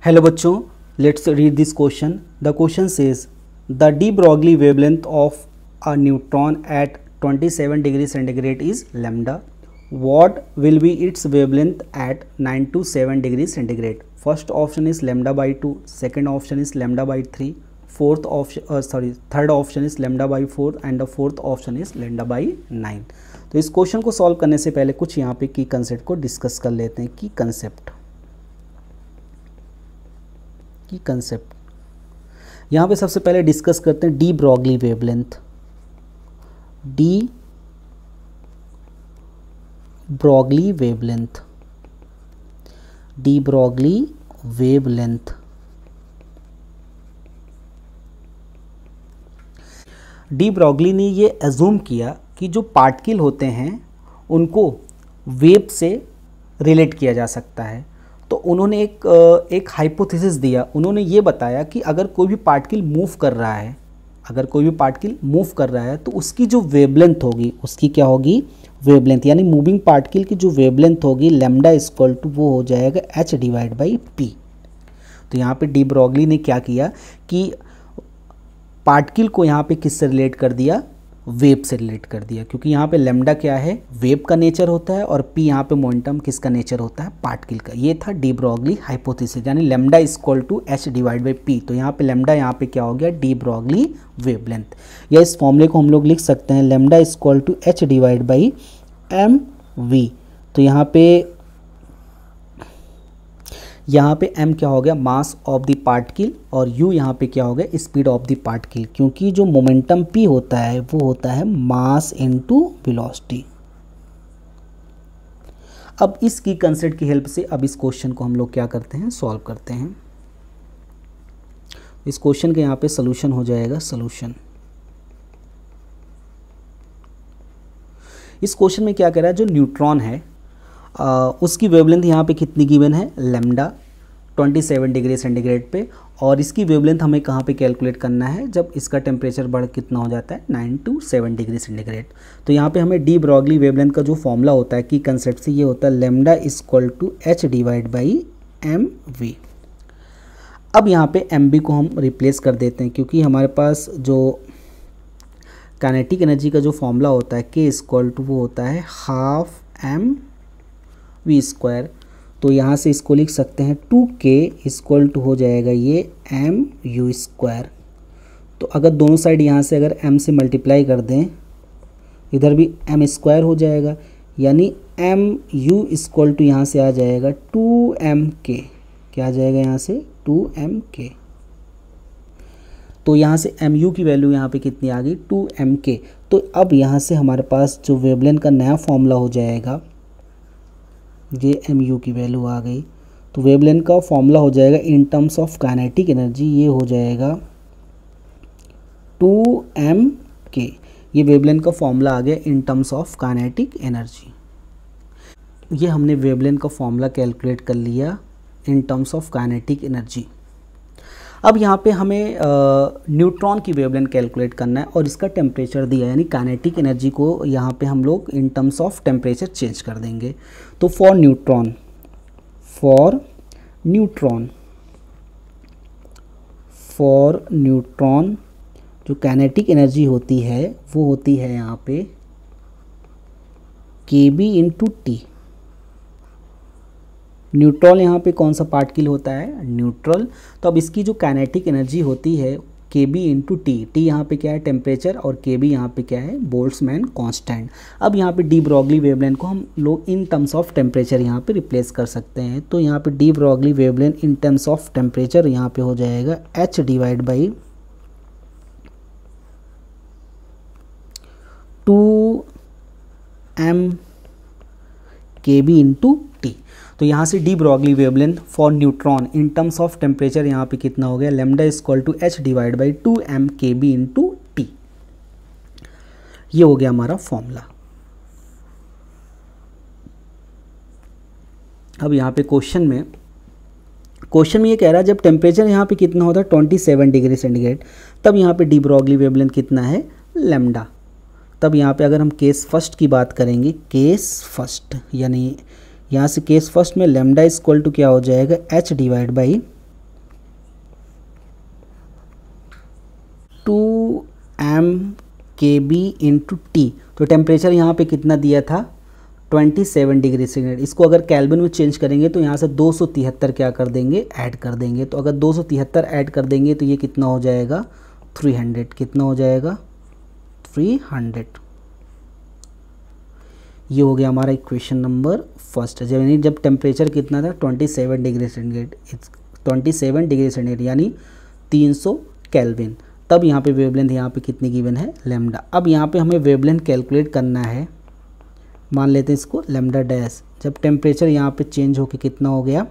Hello बच्चों, let's read this question. The question says the de Broglie wavelength of a neutron at 27 degree centigrade is lambda. What will be its wavelength at 9 to 7 degree centigrade. First option is lambda by 2, second option is lambda by 3, third option is lambda by 4 and the fourth option is lambda by 9. तो इस question को solve करने से पहले कुछ यहाँ पे की कंसेप्ट को डिस्कस कर लेते हैं. की कंसेप्ट यहाँ पे सबसे पहले डिस्कस करते हैं D Broglie wavelength. D Broglie wavelength. De Broglie ने ये एज्यूम किया कि जो पार्टिकल होते हैं उनको वेव से रिलेट किया जा सकता है. तो उन्होंने एक हाइपोथेसिस दिया. उन्होंने ये बताया कि अगर कोई भी पार्टिकल मूव कर रहा है तो उसकी जो वेवलेंथ होगी, उसकी क्या होगी, वेवलेंथ, यानी मूविंग पार्टिकल की जो वेवलेंथ होगी लैम्डा इक्वल टू वो हो जाएगा h डिवाइड बाई पी. तो यहाँ पे डी ब्रॉगली ने क्या किया कि पार्टिकल को यहाँ पे किससे रिलेट कर दिया, वेव से रिलेट कर दिया, क्योंकि यहाँ पे लैम्डा क्या है, वेव का नेचर होता है, और पी यहाँ पे मोमेंटम किसका नेचर होता है, पार्टिकल का. ये था डी ब्रॉगली हाइपोथेसिस, यानी lambda equal to H divide by P. तो यहाँ पे लैम्डा यहाँ पे क्या हो गया, डी ब्रॉगली वेवलेंथ. या इस फॉर्मूले को हम लोग लिख सकते हैं lambda equal to H divide by M V. तो यहाँ पे m क्या हो गया, मास ऑफ द पार्टिकल, और u यहाँ पे क्या हो गया, स्पीड ऑफ द पार्टिकल, क्योंकि जो मोमेंटम p होता है वो होता है मास इनटू वेलोसिटी. अब इसकी कंसेप्ट की हेल्प से अब इस क्वेश्चन को हम लोग क्या करते हैं, सॉल्व करते हैं. इस क्वेश्चन के यहाँ पे सोल्यूशन हो जाएगा. इस क्वेश्चन में क्या कह रहा है, जो न्यूट्रॉन है उसकी वेवलेंथ यहाँ पे कितनी गिवन है, लैम्डा 27 डिग्री सेंटीग्रेड पे, और इसकी वेवलेंथ हमें कहाँ पे कैलकुलेट करना है, जब इसका टेम्परेचर बढ़ कितना हो जाता है, 9 to 7 डिग्री सेंटीग्रेड. तो यहाँ पे हमें डी ब्रॉगली वेवलेंथ का जो फॉर्मूला होता है की कंसेप्ट से ये होता है lambda equal to H divide by M V. अब यहाँ पे एम बी को हम रिप्लेस कर देते हैं, क्योंकि हमारे पास जो काइनेटिक एनर्जी का जो फॉर्मूला होता है के इक्वल टू वो होता है हाफ एम वी स्क्वायर. तो यहाँ से इसको लिख सकते हैं 2k इक्वल टू हो जाएगा ये एम यू स्क्वायर. तो अगर दोनों साइड यहाँ से अगर m से मल्टीप्लाई कर दें, इधर भी m स्क्वायर हो जाएगा, यानी एम यू इक्वल टू यहाँ से आ जाएगा 2mk. क्या आ जाएगा यहाँ से, 2mk. तो यहाँ से एम यू की वैल्यू यहाँ पे कितनी आ गई, 2mk. तो अब यहाँ से हमारे पास जो वेवलेंथ का नया फॉर्मूला हो जाएगा, ये एम यू की वैल्यू आ गई. तो वेवलेंथ का फॉर्मूला हो जाएगा इन टर्म्स ऑफ काइनेटिक एनर्जी, ये हो जाएगा 2mk. ये वेवलेंथ का फॉर्मूला आ गया इन टर्म्स ऑफ काइनेटिक एनर्जी. ये हमने वेवलेंथ का फॉर्मूला कैलकुलेट कर लिया इन टर्म्स ऑफ काइनेटिक एनर्जी. अब यहाँ पे हमें न्यूट्रॉन की वेवलेंथ कैलकुलेट करना है, और इसका टेम्परेचर दिया है, यानी काइनेटिक एनर्जी को यहाँ पे हम लोग इन टर्म्स ऑफ टेम्परेचर चेंज कर देंगे. तो फॉर न्यूट्रॉन जो काइनेटिक एनर्जी होती है वो होती है यहाँ पे kb इंटू टी. न्यूट्रल यहाँ पे कौन सा पार्टिकल होता है, न्यूट्रल. तो अब इसकी जो काइनेटिक एनर्जी होती है kb इंटू टी. टी यहाँ पे क्या है, टेम्परेचर, और kb यहाँ पे क्या है, बोल्ट्जमैन कांस्टेंट. अब यहाँ पे डी ब्रॉगली वेवलेंथ को हम लोग इन टर्म्स ऑफ टेम्परेचर यहाँ पे रिप्लेस कर सकते हैं. तो यहाँ पे de Broglie wavelength in terms of temperature यहाँ पे हो जाएगा h divide by 2m kb into T. तो यहाँ से de Broglie wavelength for neutron in terms of temperature यहाँ पे कितना हो गया, lambda equal to H divide by 2m kb into T. ये हो गया हमारा फॉर्मूला. अब यहाँ पे क्वेश्चन में ये कह रहा है जब टेम्परेचर यहाँ पे कितना होता है 27 डिग्री सेंटीग्रेड, तब यहाँ पे डी ब्रॉगली वेवलेंथ कितना है, लैम्डा. तब यहाँ पे अगर हम केस फर्स्ट की बात करेंगे, केस फर्स्ट, यानी यहाँ से केस फर्स्ट में लैम्डा इक्वल टू क्या हो जाएगा, h डिवाइड बाई एम के बी इंटू टी। तो टेम्परेचर यहाँ पे कितना दिया था 27 डिग्री सेंटीग्रेड। इसको अगर केल्विन में चेंज करेंगे तो यहाँ से 273 क्या कर देंगे, ऐड कर देंगे। तो अगर 273 ऐड कर देंगे तो ये कितना हो जाएगा 300। कितना हो जाएगा 300। ये हो गया हमारा इक्वेशन नंबर फर्स्ट। जब टेम्परेचर कितना था 27 डिग्री सेंटीग्रेड, 27 डिग्री सेंटीग्रेड यानी 300 केल्विन, तब यहाँ पे वेवलेंथ यहाँ पे कितनी गिवन है लैम्डा। अब यहाँ पे हमें वेवलेंथ कैलकुलेट करना है, मान लेते हैं इसको लैम्डा डैश। जब टेम्परेचर यहाँ पे चेंज होके कितना हो गया,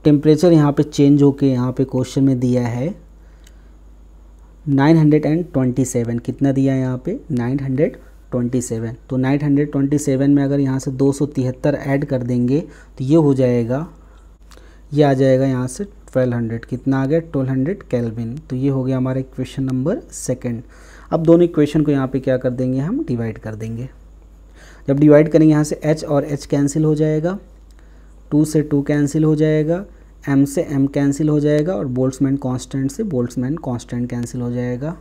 टेम्परेचर यहाँ पे चेंज होके यहाँ पे क्वेश्चन में दिया है 927। कितना दिया है यहाँ पे 927। तो 927 में अगर यहाँ से 273 ऐड कर देंगे तो ये हो जाएगा, ये आ जाएगा यहाँ से 1200। कितना आ गया 1200 केल्विन। तो ये हो गया हमारा इक्वेशन नंबर सेकंड। अब दोनों इक्वेशन को यहाँ पे क्या कर देंगे, हम डिवाइड कर देंगे। जब डिवाइड करेंगे यहाँ से h और h कैंसिल हो जाएगा, 2 से 2 कैंसिल हो जाएगा, m से m कैंसिल हो जाएगा और बोल्ट्जमैन कांस्टेंट से बोल्ट्जमैन कांस्टेंट कैंसिल हो जाएगा।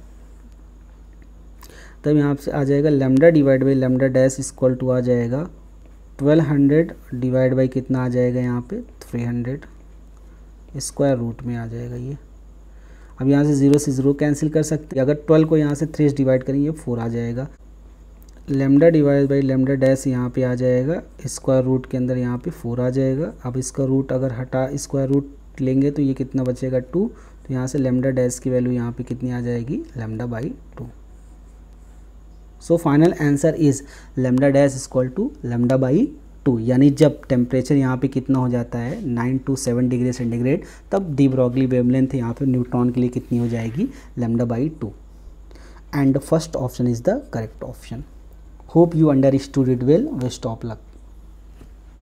तब यहाँ से आ जाएगा lambda divide by lambda dash equal to आ जाएगा 1200 डिवाइड बाई कितना आ जाएगा यहाँ पे 300 स्क्वायर रूट में आ जाएगा ये। अब यहाँ से 0 से 0 कैंसिल कर सकते हैं। अगर 12 को यहाँ से 3 से डिवाइड करेंगे 4 आ जाएगा। Lambda divide by lambda dash यहाँ पे आ जाएगा, स्क्वायर रूट के अंदर यहाँ पे 4 आ जाएगा। अब इसका रूट अगर हटा स्क्वायर रूट लेंगे तो ये कितना बचेगा 2। तो यहाँ से लैम्डा डैश की वैल्यू यहाँ पे कितनी आ जाएगी lambda by 2। So final answer is lambda dash equal to lambda by 2। यानी जब टेम्परेचर यहाँ पे कितना हो जाता है 9 to 7 डिग्री सेंटीग्रेड, तब डी ब्रॉगली वेवलेंथ यहाँ पे न्यूट्रॉन के लिए कितनी हो जाएगी lambda by 2। And the first option is the correct option. Hope you understood it well. Best of luck.